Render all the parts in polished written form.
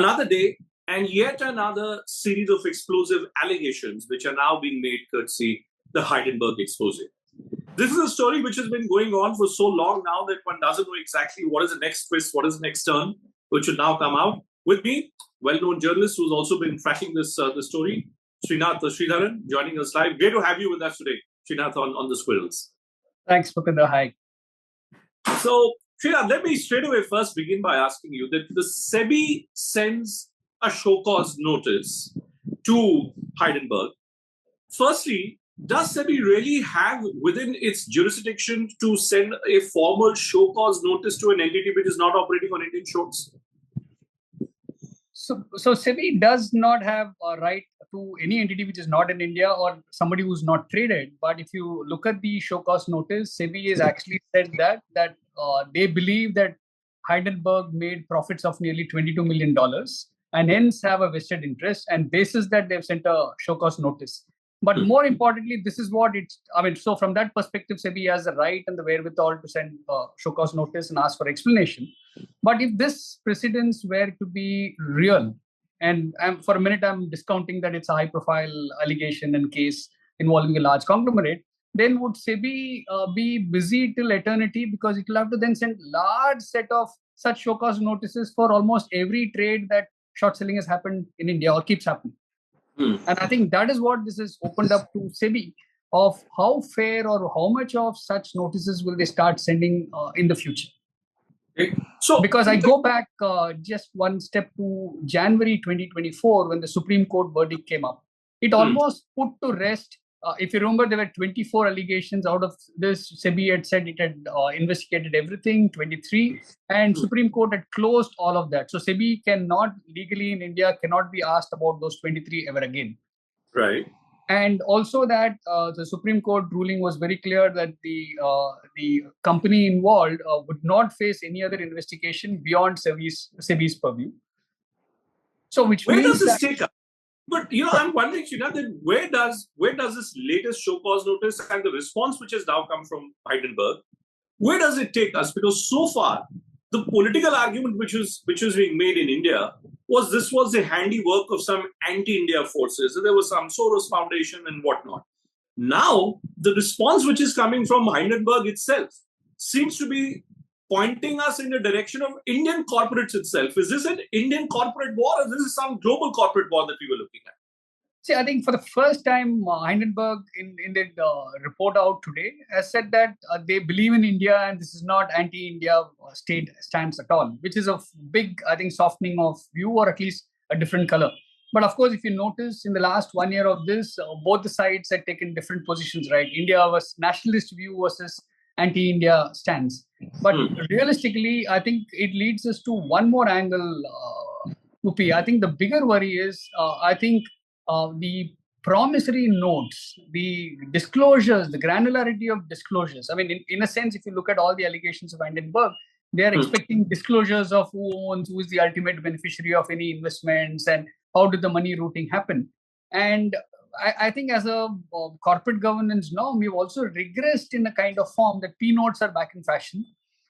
Another day, and yet another series of explosive allegations which are now being made courtesy the Hindenburg expose. This is a story which has been going on for so long now that one doesn't know exactly what is the next twist, what is the next turn, which should now come out. With me, well-known journalist who's also been tracking this story, Srinath Sridharan, joining us live. Great to have you with us today, Srinath, on the Squirrels. Thanks, Bhupendra. Hi. So, Srinath, let me straight away first begin by asking you that the Sebi sends a show cause notice to Hindenburg. Firstly, does Sebi really have within its jurisdiction to send a formal show cause notice to an entity which is not operating on Indian shores? So Sebi does not have a right to any entity which is not in India or somebody who's not traded. But if you look at the show cause notice, Sebi has actually said that they believe that Hindenburg made profits of nearly $22 million and hence have a vested interest. And basis that they've sent a show cause notice. But more importantly, this is what so from that perspective, Sebi has the right and the wherewithal to send show cause notice and ask for explanation. But if this precedence were to be real, and for a minute I'm discounting that it's a high-profile allegation and case involving a large conglomerate, then would Sebi be busy till eternity because it will have to then send large set of such show cause notices for almost every trade that short selling has happened in India or keeps happening. And I think that is what this has opened up to Sebi of how fair or how much of such notices will they start sending in the future. Okay. So, because I go back just one step to January 2024 when the Supreme Court verdict came up. It almost put to rest. If you remember, there were 24 allegations. Out of this, Sebi had said it had investigated everything, 23, and Supreme Court had closed all of that. So Sebi cannot legally in India cannot be asked about those 23 ever again. Right. And also that the Supreme Court ruling was very clear that the company involved would not face any other investigation beyond Sebi's purview. So which where means does this take us? But I'm wondering, Srinath, that where does this latest show cause notice and the response which has now come from Hindenburg, where does it take us? Because so far, the political argument which was being made in India was this was the handiwork of some anti-India forces. There was some Soros Foundation and whatnot. Now, the response which is coming from Hindenburg itself seems to be pointing us in the direction of Indian corporates itself. Is this an Indian corporate war or this is some global corporate war that we were looking at? See, I think for the first time, Hindenburg in the report out today has said that they believe in India and this is not anti-India state stance at all, which is a big, I think, softening of view or at least a different color. But of course, if you notice in the last 1 year of this, both the sides had taken different positions, right? India was nationalist view versus anti-India stance. But realistically, I think it leads us to one more angle, Upi. I think the bigger worry is, the promissory notes, the disclosures, the granularity of disclosures. I mean, in a sense, if you look at all the allegations of Hindenburg, they are expecting disclosures of who owns, who is the ultimate beneficiary of any investments and how did the money routing happen. And I think as a corporate governance norm, we've also regressed in a kind of form that P-notes are back in fashion.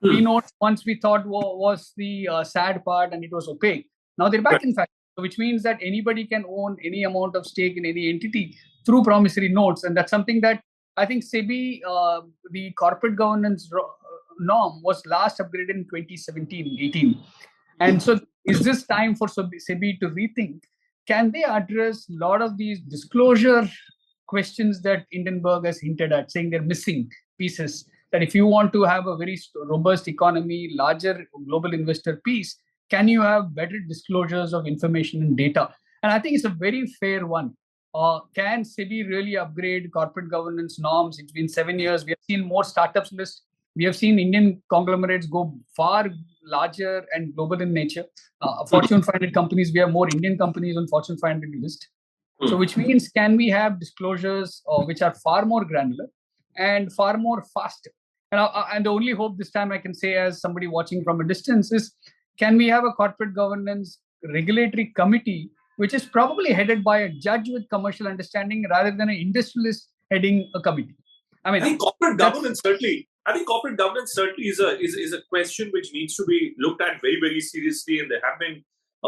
P-notes, once we thought was the sad part and it was opaque. Now they're back in fashion, which means that anybody can own any amount of stake in any entity through promissory notes. And that's something that I think Sebi, the corporate governance norm, was last upgraded in 2017-18. And so is this time for Sebi to rethink? Can they address a lot of these disclosure questions that Hindenburg has hinted at, saying they're missing pieces? That if you want to have a very robust economy, larger global investor piece, can you have better disclosures of information and data? And I think it's a very fair one. Can Sebi really upgrade corporate governance norms? It's been 7 years. We have seen more startups list. We have seen Indian conglomerates go far larger and global in nature. Fortune 500 companies, we have more Indian companies on Fortune 500 list. So which means can we have disclosures which are far more granular and far more faster? And the only hope this time I can say as somebody watching from a distance is, can we have a corporate governance regulatory committee which is probably headed by a judge with commercial understanding rather than an industrialist heading a committee? I think corporate governance certainly is a question which needs to be looked at very, very seriously. And there have been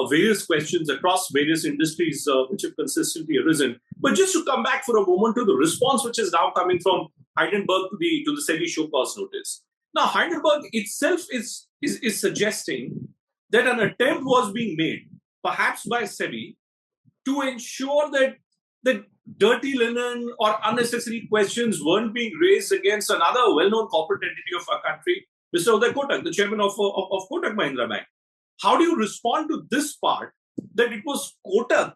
various questions across various industries which have consistently arisen. But just to come back for a moment to the response which is now coming from Hindenburg to the Sebi show cause notice. Now, Hindenburg itself is suggesting that an attempt was being made, perhaps by Sebi, to ensure that dirty linen or unnecessary questions weren't being raised against another well-known corporate entity of our country, Mr. Uday Kotak, the chairman of Kotak Mahindra Bank. How do you respond to this part, that it was Kotak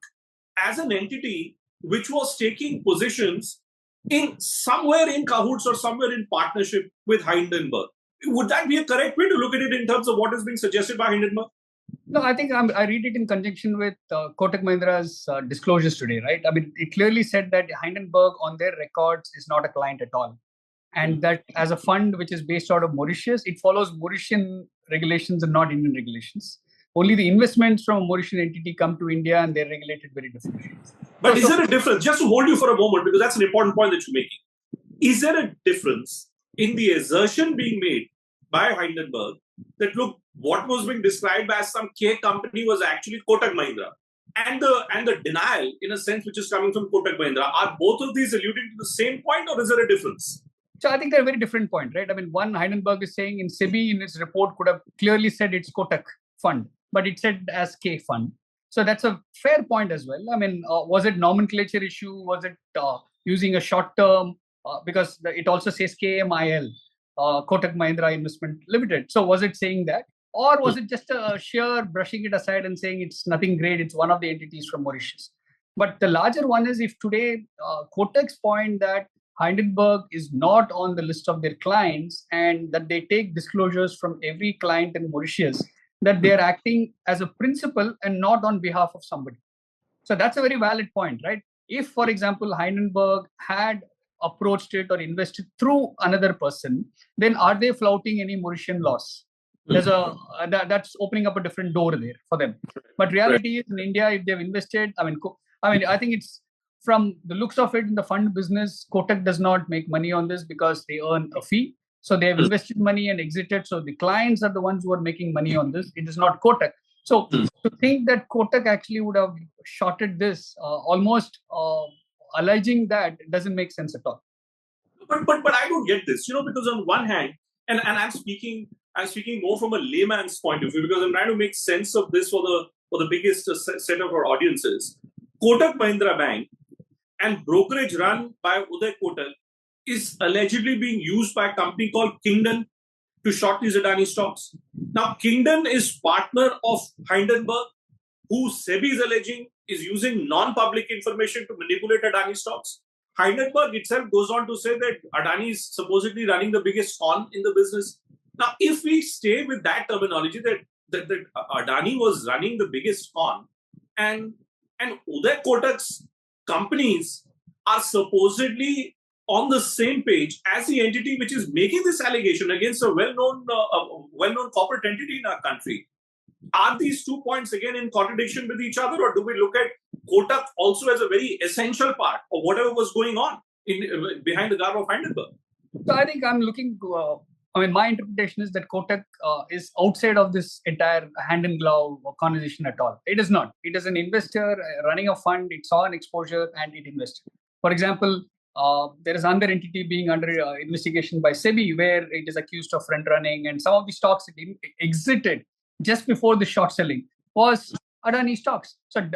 as an entity which was taking positions in somewhere in cahoots or somewhere in partnership with Hindenburg? Would that be a correct way to look at it in terms of what is being suggested by Hindenburg? No, I think I read it in conjunction with Kotak Mahindra's disclosures today, right? I mean, it clearly said that Hindenburg on their records is not a client at all. And that as a fund which is based out of Mauritius, it follows Mauritian regulations and not Indian regulations. Only the investments from a Mauritian entity come to India and they're regulated very differently. But is there a difference? Just to hold you for a moment, because that's an important point that you're making. Is there a difference in the assertion being made by Hindenburg that, look, what was being described as some K company was actually Kotak Mahindra, and the denial, in a sense, which is coming from Kotak Mahindra? Are both of these alluding to the same point, or is there a difference? So I think they're a very different point, right? I mean, one, Hindenburg is saying in Sebi, in its report, could have clearly said it's Kotak fund, but it said as K fund. So that's a fair point as well. I mean, was it nomenclature issue? Was it using a short term? Because it also says KMIL, Kotak Mahindra Investment Limited. So was it saying that? Or was it just a sheer brushing it aside and saying it's nothing great, it's one of the entities from Mauritius? But the larger one is, if today Kotak's point that Hindenburg is not on the list of their clients and that they take disclosures from every client in Mauritius, that they are acting as a principal and not on behalf of somebody. So that's a very valid point, right? If, for example, Hindenburg had approached it or invested through another person, then are they flouting any Mauritian laws? There's that's opening up a different door there for them. But reality is, in India, if they've invested, I think it's, from the looks of it, in the fund business, Kotak does not make money on this because they earn a fee. So they have invested money and exited. So the clients are the ones who are making money on this. It is not Kotak. So to think that Kotak actually would have shorted this, almost alleging that, doesn't make sense at all. But I don't get this, because on one hand, and I'm speaking more from a layman's point of view, because I'm trying to make sense of this for the biggest set of our audiences. Kotak Mahindra Bank and brokerage run by Uday Kotak is allegedly being used by a company called Kingdon to short these Adani stocks. Now, Kingdon is partner of Hindenburg, who Sebi is alleging is using non-public information to manipulate Adani stocks. Hindenburg itself goes on to say that Adani is supposedly running the biggest con in the business. Now, if we stay with that terminology, that Adani was running the biggest con, and Uday Kotak's companies are supposedly on the same page as the entity which is making this allegation against a well-known corporate entity in our country, are these 2 points again in contradiction with each other, or do we look at Kotak also as a very essential part of whatever was going on behind the garb of Hindenburg? So I think I'm looking to, my interpretation is that Kotak is outside of this entire hand in glove conversation at all. It is not. It is an investor running a fund. It saw an exposure and it invested. For example, there is another entity being under investigation by Sebi where it is accused of front running, and some of the stocks it exited just before the short selling was Adani stocks. So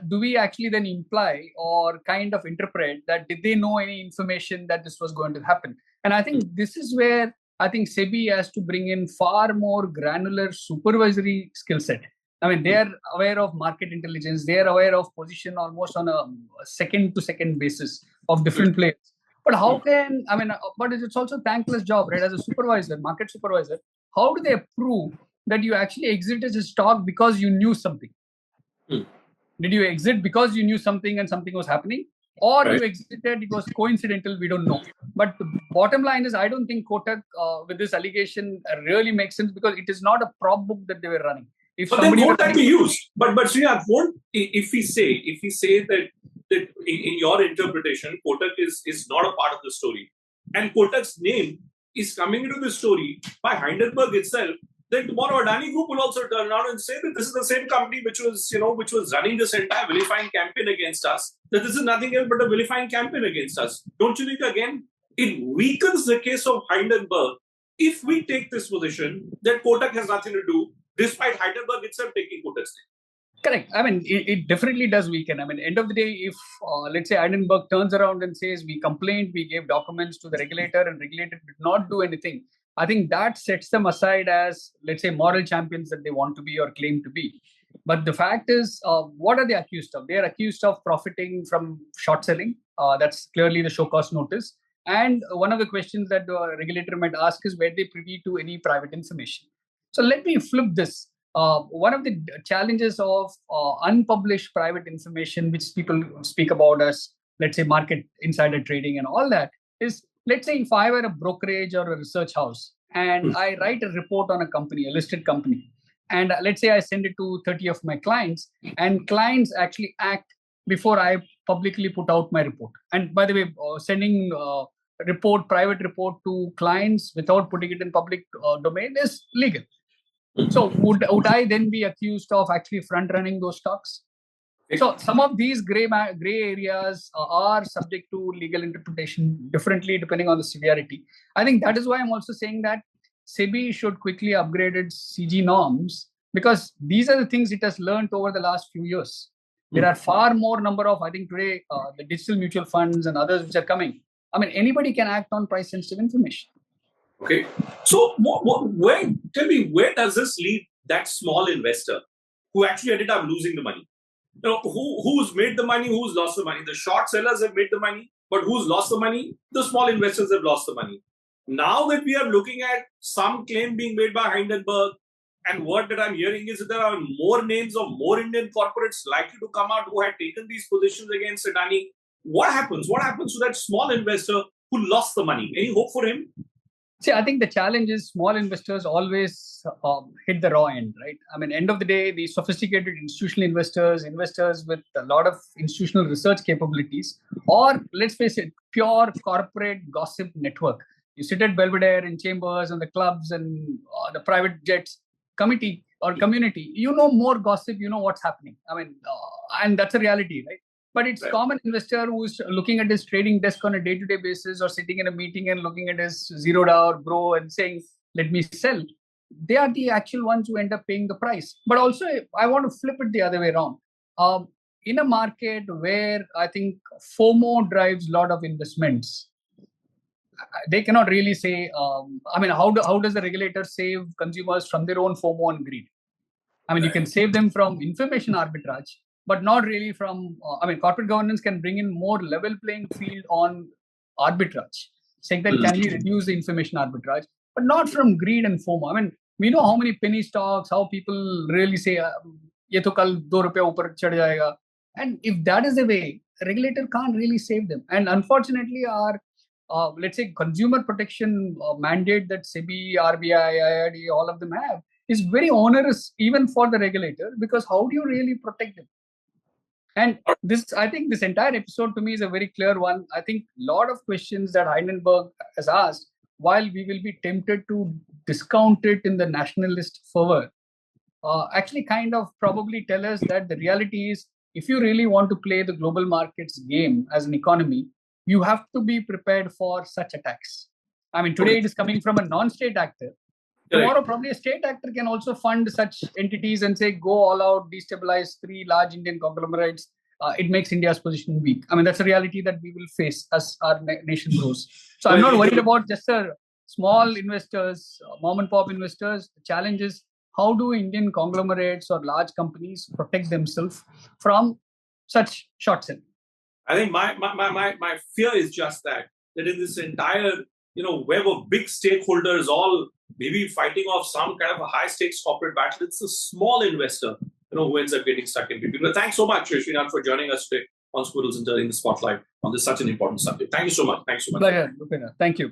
do we actually then imply or kind of interpret that did they know any information that this was going to happen? And I think this is where I think Sebi has to bring in far more granular supervisory skill set. I mean, they are aware of market intelligence. They are aware of position almost on a second-to-second basis of different players. But how can, but it's also a thankless job, right? As a supervisor, market supervisor, how do they prove that you actually exited a stock because you knew something? Did you exit because you knew something and something was happening? Or you exited, it was coincidental, we don't know. But the bottom line is, I don't think Kotak, with this allegation, really makes sense, because it is not a prop book that they were running. But then won't that be used? But Srinath, if we say that in your interpretation, Kotak is not a part of the story, and Kotak's name is coming into the story by Hindenburg itself, then tomorrow Adani Group will also turn around and say that this is the same company which was running this entire vilifying campaign against us, that this is nothing else but a vilifying campaign against us. Don't you think, again, it weakens the case of Hindenburg if we take this position that Kotak has nothing to do, despite Hindenburg itself taking Kotak's name? Correct. I mean, it definitely does weaken. I mean, end of the day, if let's say Hindenburg turns around and says we complained, we gave documents to the regulator, and regulator did not do anything, I think that sets them aside as, let's say, moral champions that they want to be or claim to be. But the fact is, what are they accused of? They are accused of profiting from short selling. That's clearly the show cause notice. And one of the questions that the regulator might ask is were they privy to any private information? So let me flip this. One of the challenges of unpublished private information, which people speak about as, let's say, market insider trading and all that, is, let's say, if I were a brokerage or a research house and I write a report on a company, a listed company, and let's say I send it to 30 of my clients, and clients actually act before I publicly put out my report. And by the way, sending private report to clients without putting it in public domain is legal. So would I then be accused of actually front running those stocks? So some of these gray areas are subject to legal interpretation differently depending on the severity. I think that is why I'm also saying that Sebi should quickly upgrade its CG norms, because these are the things it has learned over the last few years. There are far more number of, I think today, the digital mutual funds and others which are coming. I mean, anybody can act on price sensitive information. Okay. So tell me, where does this leave that small investor who actually ended up losing the money? You know, who's made the money, who's lost the money? The short sellers have made the money, but who's lost the money? The small investors have lost the money. Now that we are looking at some claim being made by Hindenburg, and what that I'm hearing is that there are more names of more Indian corporates likely to come out who had taken these positions against Adani. What happens? What happens to that small investor who lost the money? Any hope for him? See, I think the challenge is small investors always hit the raw end, right? I mean, end of the day, the sophisticated institutional investors with a lot of institutional research capabilities, or let's face it, pure corporate gossip network. You sit at Belvedere in chambers and the clubs and the private jets committee or community, you know more gossip, you know what's happening. I mean, and that's a reality, right? But it's common investor who's looking at his trading desk on a day-to-day basis or sitting in a meeting and looking at his zeroed hour bro and saying, let me sell. They are the actual ones who end up paying the price. But also, I want to flip it the other way around. In a market where I think FOMO drives a lot of investments, they cannot really say, I mean, how does the regulator save consumers from their own FOMO and greed? I mean, you can save them from information arbitrage, but not really from, I mean, corporate governance can bring in more level playing field on arbitrage, saying that can we reduce the information arbitrage, but not from greed and FOMO. I mean, we know how many penny stocks, how people really say, ye to kal ₹2 upar chad jayega. And if that is the way, the regulator can't really save them. And unfortunately, our, let's say, consumer protection mandate that SEBI, RBI, IRD, all of them have is very onerous even for the regulator, because how do you really protect them? And this, I think this entire episode to me is a very clear one. I think a lot of questions that Hindenburg has asked, while we will be tempted to discount it in the nationalist fervor, actually kind of probably tell us that the reality is, if you really want to play the global markets game as an economy, you have to be prepared for such attacks. I mean, today it is coming from a non-state actor. Tomorrow, probably a state actor can also fund such entities and say, go all out, destabilize 3 large Indian conglomerates. It makes India's position weak. I mean, that's a reality that we will face as our nation grows. So I'm not worried about just small investors, mom and pop investors. The challenge is, how do Indian conglomerates or large companies protect themselves from such short selling? I think my fear is just that in this entire web of big stakeholders all maybe fighting off some kind of a high stakes corporate battle, it's a small investor who ends up getting stuck in between. But thanks so much, Srinath, for joining us today on Squirrels and turning the spotlight on this such an important subject. Thank you so much. Thanks so much. Pleasure. Thank you.